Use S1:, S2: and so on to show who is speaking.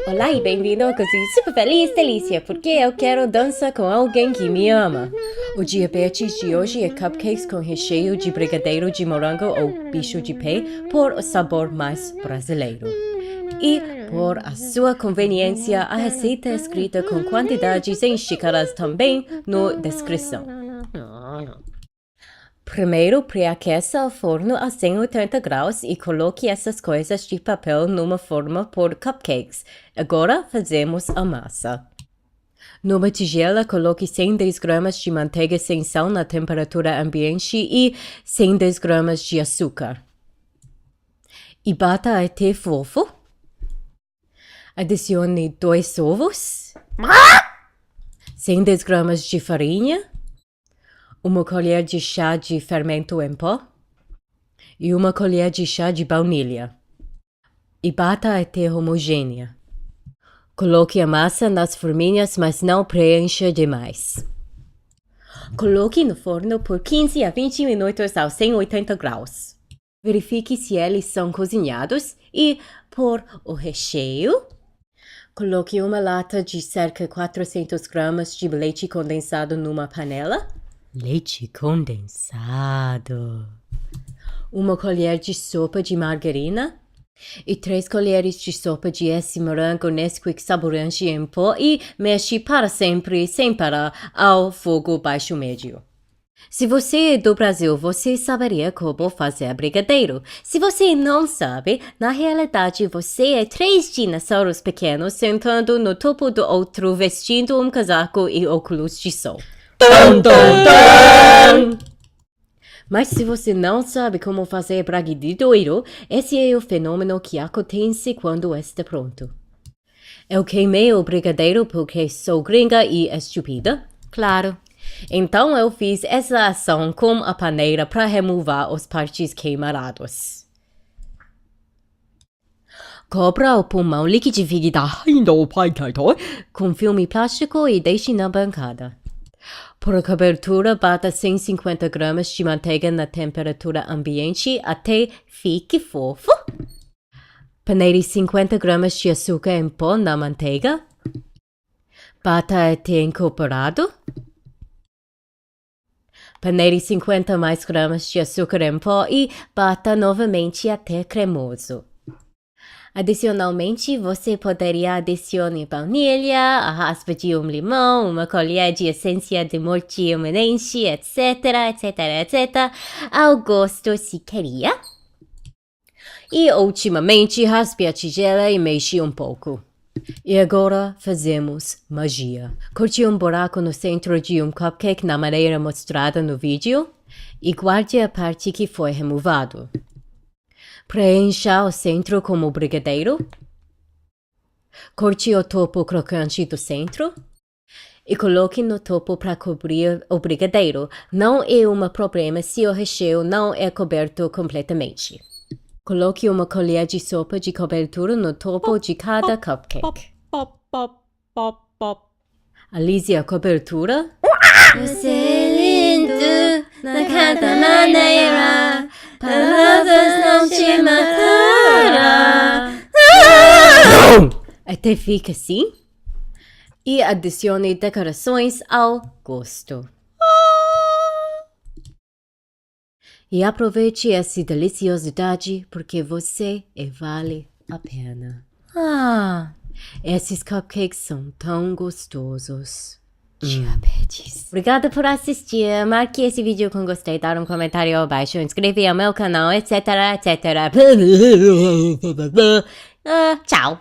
S1: Olá e bem-vindo ao Cozinha Super Feliz Delícia, porque eu quero dançar com alguém que me ama. O diabetes de hoje é cupcakes com recheio de brigadeiro de morango ou bicho de pé por o sabor mais brasileiro. E, por a sua conveniência, a receita é escrita com quantidades em xícaras também na descrição. Primeiro, pré-aqueça o forno a 180 graus e coloque essas coisas de papel numa forma por cupcakes. Agora, fazemos a massa. Numa tigela, coloque 110 gramas de manteiga sem sal na temperatura ambiente e 110 gramas de açúcar. E bata até fofo. Adicione 2 ovos, 110 gramas de farinha, uma colher de chá de fermento em pó e uma colher de chá de baunilha. E bata até homogênea. Coloque a massa nas forminhas, mas não preencha demais. Coloque no forno por 15 a 20 minutos a 180 graus. Verifique se eles são cozinhados e, por o recheio, coloque uma lata de cerca de 400 gramas de leite condensado numa panela. Leite condensado. Uma colher de sopa de margarina e 3 colheres de sopa de esse morango Nesquik saboreante em pó e mexe para sempre sem parar ao fogo baixo médio. Se você é do Brasil, você saberia como fazer brigadeiro. Se você não sabe, na realidade você é 3 dinossauros pequenos sentando no topo do outro vestindo um casaco e óculos de sol. Dun, dun, dun. Mas se você não sabe como fazer brigadeiro, esse é o fenômeno que acontece quando está pronto. Eu queimei o brigadeiro porque sou gringa e estúpida? Claro. Então eu fiz essa ação com a paneira para remover as partes queimadas. Cobra o pulmão liquidificado com filme plástico e deixe na bancada. Por cobertura, bata 150 gramas de manteiga na temperatura ambiente até fique fofo. Peneire 50 gramas de açúcar em pó na manteiga. Bata até incorporado. Peneire 50 mais gramas de açúcar em pó e bata novamente até cremoso. Adicionalmente, você poderia adicionar baunilha, a raspa de um limão, uma colher de essência de morte humanense, etc, etc, etc, ao gosto se queria. E, ultimamente, raspe a tigela e mexe um pouco. E agora fazemos magia. Corte um buraco no centro de um cupcake na maneira mostrada no vídeo e guarde a parte que foi removado. Preencha o centro como brigadeiro. Corte o topo crocante do centro. E coloque no topo para cobrir o brigadeiro. Não é um problema se o recheio não é coberto completamente. Coloque uma colher de sopa de cobertura no topo de cada cupcake. Alise a cobertura. Você é lindo na cada maneira. Palavras não te matará. Até fica assim. E adicione decorações ao gosto. E aproveite essa deliciosidade porque você vale a pena. Esses cupcakes são tão gostosos. Diabetes. Obrigada por assistir. Marque esse vídeo com gostei, dar um comentário abaixo, inscreve ao meu canal, etc, etc. Tchau.